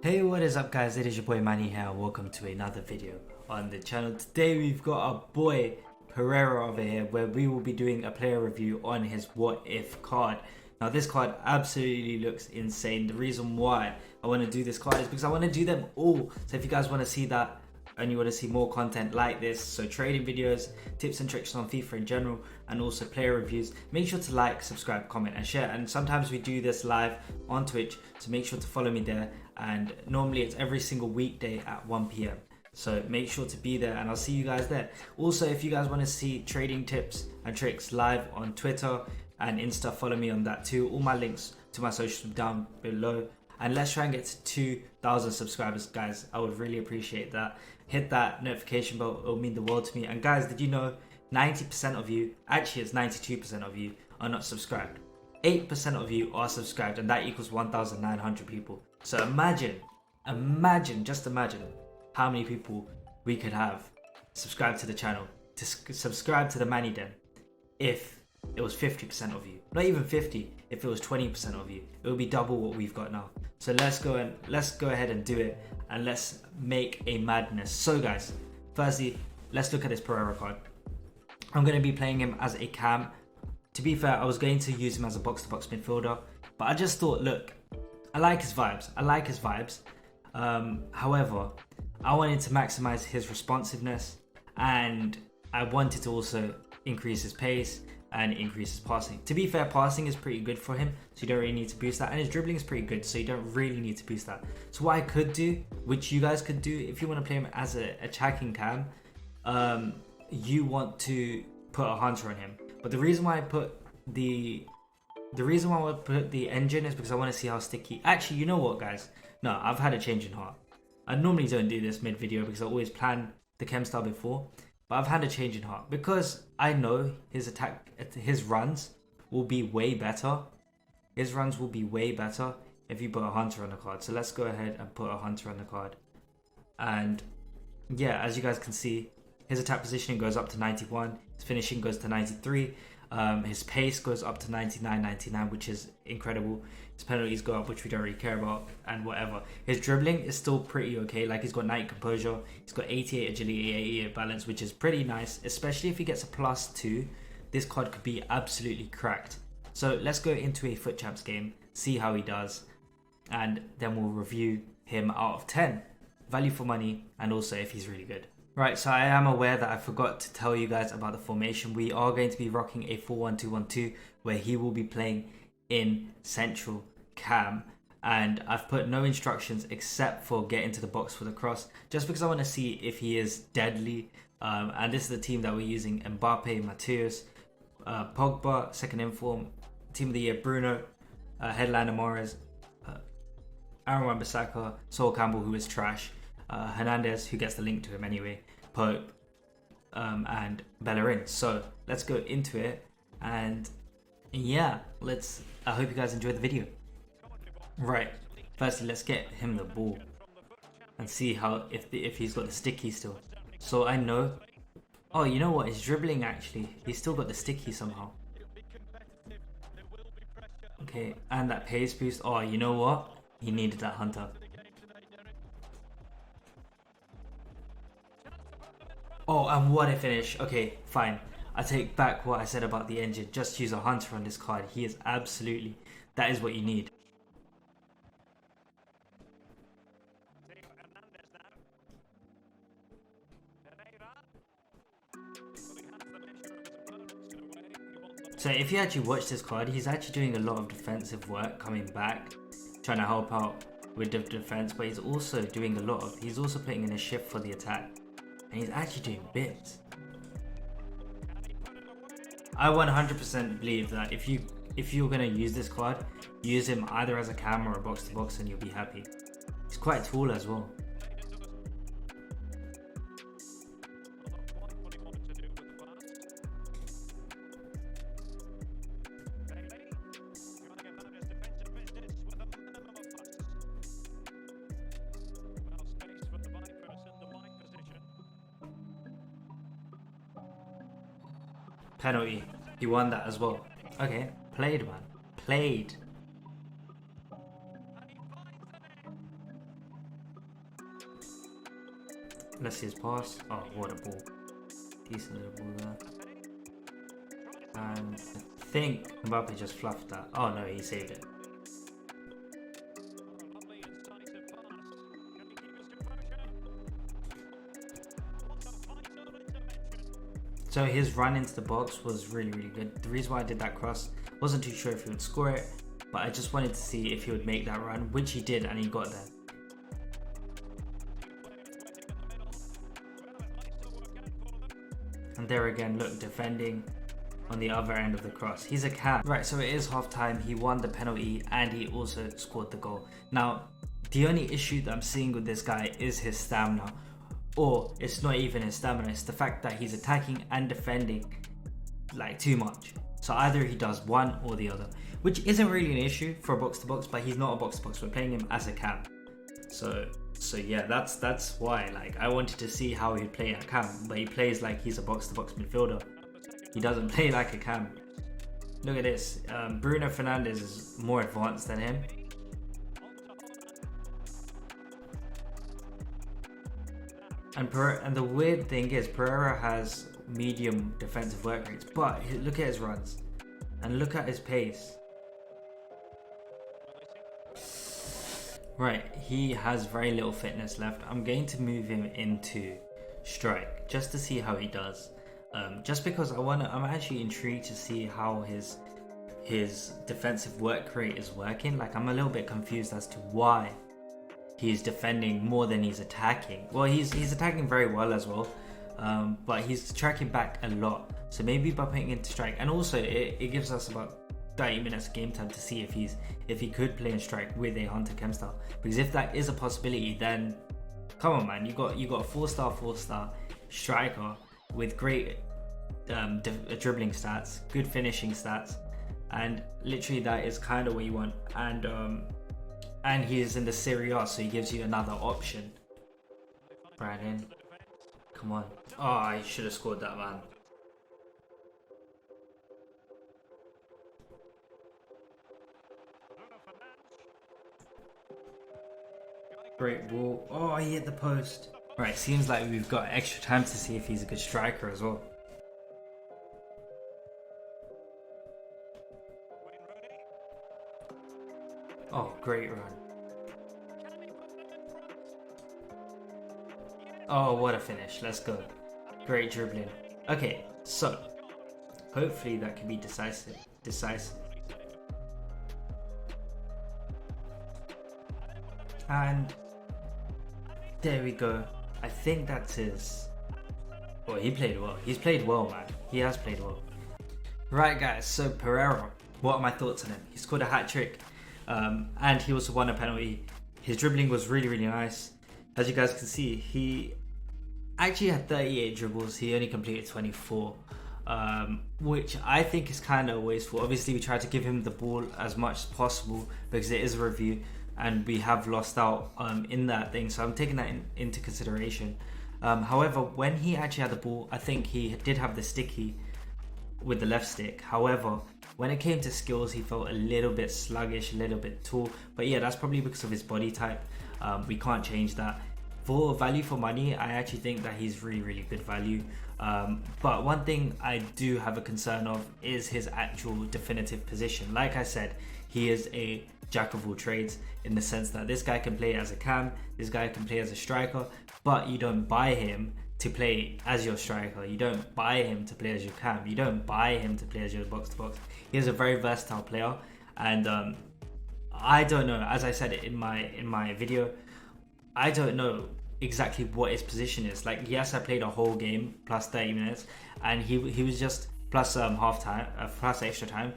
Hey, what is up guys, it is your boy Manny here and welcome to another video on the channel. Today we've got our boy Pereyra over here where we will be doing a player review on his what if card. Now this card absolutely looks insane. The reason why I want to do this card is because I want to do them all. So if you guys want to see that and you want to see more content like this, so trading videos, tips and tricks on FIFA in general, and also player reviews, make sure to like, subscribe, comment and share. And sometimes we do this live on Twitch, so make sure to follow me there. And normally it's every single weekday at 1 PM, so make sure to be there and I'll see you guys there. Also, if you guys want to see trading tips and tricks live on Twitter and Insta, follow me on that too. All my links to my socials down below. And let's try and get to 2,000 subscribers, guys. I would really appreciate that. Hit that notification bell, it'll mean the world to me. And guys, did you know 90% of you, actually it's 92% of you, are not subscribed? 8% of you are subscribed, and that equals 1,900 people. So just imagine how many people we could have subscribe to the channel, to subscribe to the Manny Den, if it was 50% of you. Not even 50, if it was 20% of you. It would be double what we've got now. So let's go ahead and do it, and let's make a madness. So guys, firstly, let's look at this Pereyra card. I'm going to be playing him as a cam. To be fair, I was going to use him as a box-to-box midfielder, but I just thought, look, I like his vibes. However, I wanted to maximize his responsiveness, and I wanted to also increase his pace and increase his passing. To be fair, passing is pretty good for him, so you don't really need to boost that, and his dribbling is pretty good, so you don't really need to boost that. So what I could do, which you guys could do, if you want to play him as a attacking cam, you want to put a hunter on him. But the reason why I put the engine is because I want to see how sticky. Actually, you know what, guys? No, I've had a change in heart. I normally don't do this mid-video because I always plan the chem style before, but I've had a change in heart because I know his runs will be way better. His runs will be way better if you put a hunter on the card. So let's go ahead and put a hunter on the card. And yeah, as you guys can see, his attack positioning goes up to 91. His finishing goes to 93. His pace goes up to 99, which is incredible. His penalties go up, which we don't really care about, and whatever. His dribbling is still pretty okay. Like, he's got 90 composure. He's got 88 agility, 88 balance, which is pretty nice. Especially if he gets a +2, this card could be absolutely cracked. So let's go into a Foot Champs game, see how he does, and then we'll review him out of 10. Value for money, and also if he's really good. Right, so I am aware that I forgot to tell you guys about the formation. We are going to be rocking a 4-1-2-1-2 where he will be playing in central cam, and I've put no instructions except for get into the box for the cross, just because I want to see if he is deadly. And this is the team that we're using: Mbappe, Mateus, Pogba, second inform, team of the year Bruno, headliner Mahrez, Aaron Wan-Bissaka, Sol Campbell, who is trash, Hernandez, who gets the link to him anyway, Pope, and Bellerin. So let's go into it, and yeah, I hope you guys enjoyed the video. Right, firstly let's get him the ball and see how if he's got the sticky still. So I know, oh, you know what, his dribbling, actually he's still got the sticky somehow. Okay, and that pace boost. Oh, you know what, he needed that hunter. Oh, and what a finish. Okay, fine. I take back what I said about the engine. Just use a hunter on this card. He is absolutely... That is what you need. So if you actually watch this card, he's actually doing a lot of defensive work, coming back, trying to help out with the defense, but he's also doing a lot of... He's also putting in a shift for the attack. And he's actually doing bits. I 100% believe that if you're gonna use this card, use him either as a cam or a box to box, and you'll be happy. He's quite tall as well. Penalty. He won that as well. Okay, played, man. Played. Let's see his pass. Oh, what a ball. Decent little ball there. And I think Mbappe just fluffed that. Oh no, he saved it. So his run into the box was really good. The reason why I did that cross, wasn't too sure if he would score it, but I just wanted to see if he would make that run, which he did, and he got there. And there again, look, defending on the other end of the cross. He's a cam. Right, so it is half time. He won the penalty and he also scored the goal. Now, the only issue that I'm seeing with this guy is his stamina. Or it's not even his stamina, it's the fact that he's attacking and defending like too much. So either he does one or the other, which isn't really an issue for a box to box, but he's not a box to box. We're playing him as a cam. So yeah, that's why like I wanted to see how he'd play at cam, but he plays like he's a box to box midfielder. He doesn't play like a cam. Look at this. Bruno Fernandes is more advanced than him. And the weird thing is Pereyra has medium defensive work rates, but look at his runs and look at his pace. Right, he has very little fitness left. I'm going to move him into strike just to see how he does. Just because I'm actually intrigued to see how his defensive work rate is working. Like, I'm a little bit confused as to why he's defending more than he's attacking. Well, he's attacking very well as well, but he's tracking back a lot. So maybe by putting into strike, and also it gives us about 30 minutes of game time to see if he could play in strike with a Hunter Chem style. Because if that is a possibility, then come on, man, you got a 4-star striker with great dribbling stats, good finishing stats, and literally that is kind of what you want. And he is in the Serie A, so he gives you another option. Brandon, come on. Oh, I should have scored that, man. Great ball. Oh, he hit the post. Right, seems like we've got extra time to see if he's a good striker as well. Oh, great run. Oh, what a finish. Let's go. Great dribbling. Okay, so hopefully that can be decisive. And there we go. I think that's his. Oh, he played well. He's played well, man. He has played well. Right, guys, so Pereyra, what are my thoughts on him? He scored a hat-trick. And he also won a penalty. His dribbling was really nice. As you guys can see, he actually had 38 dribbles. He only completed 24, which I think is kind of wasteful. Obviously, we tried to give him the ball as much as possible because it is a review and we have lost out in that thing. So I'm taking that into consideration. However, when he actually had the ball, I think he did have the sticky with the left stick. However, when it came to skills, he felt a little bit sluggish, a little bit tall. But yeah, that's probably because of his body type. We can't change that. For value for money, I actually think that he's really good value. But one thing I do have a concern of is his actual definitive position. Like I said, he is a jack of all trades in the sense that this guy can play as a cam, this guy can play as a striker, but you don't buy him to play as your striker. You don't buy him to play as your cam. You don't buy him to play as your box to box. He is a very versatile player, and I don't know. As I said in my video, I don't know exactly what his position is. Like, yes, I played a whole game plus 30 minutes, and he was just plus half time, plus extra time.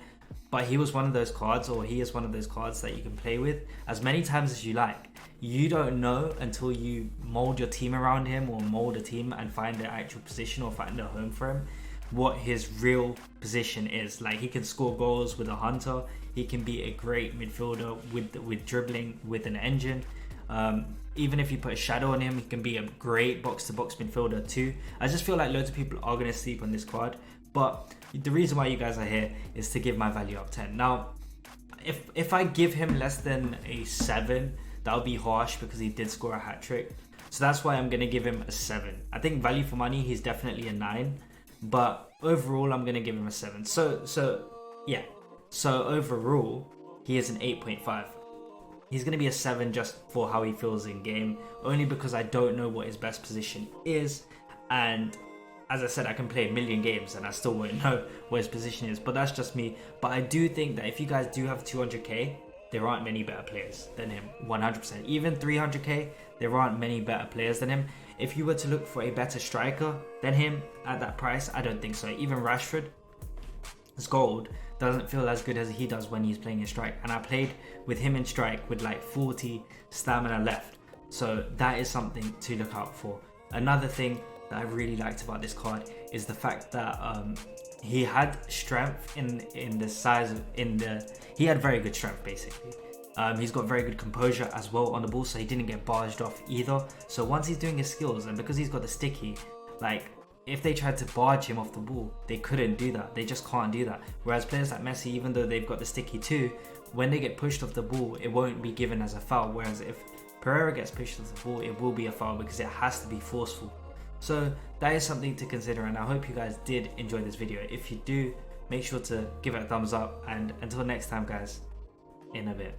But he was one of those cards, or he is one of those cards that you can play with as many times as you like. You don't know until you mold your team around him, or mold a team and find the actual position or find a home for him, what his real position is. Like, he can score goals with a hunter. He can be a great midfielder with dribbling, with an engine. Even if you put a shadow on him, he can be a great box-to-box midfielder too. I just feel like loads of people are going to sleep on this card. But the reason why you guys are here is to give my value up 10. Now, if I give him less than a 7, that'll be harsh because he did score a hat-trick. So that's why I'm going to give him a 7. I think value for money, he's definitely a 9. But overall, I'm going to give him a 7. So yeah. So overall, he is an 8.5. He's going to be a 7 just for how he feels in game. Only because I don't know what his best position is. And as I said, I can play a million games and I still won't know what his position is. But that's just me. But I do think that if you guys do have 200k, there aren't many better players than him. 100%. Even 300k, there aren't many better players than him. If you were to look for a better striker than him at that price, I don't think so. Even Rashford, his gold doesn't feel as good as he does when he's playing in strike. And I played with him in strike with like 40 stamina left. So that is something to look out for. Another thing that I really liked about this card is the fact that he had strength in the size of, he had very good strength basically. He's got very good composure as well on the ball, so he didn't get barged off either. So once he's doing his skills, and because he's got the sticky, like if they tried to barge him off the ball, they couldn't do that. They just can't do that. Whereas players like Messi, even though they've got the sticky too, when they get pushed off the ball, it won't be given as a foul. Whereas if Pereyra gets pushed off the ball, it will be a foul because it has to be forceful. So that is something to consider, and I hope you guys did enjoy this video. If you do, make sure to give it a thumbs up, and until next time guys, in a bit.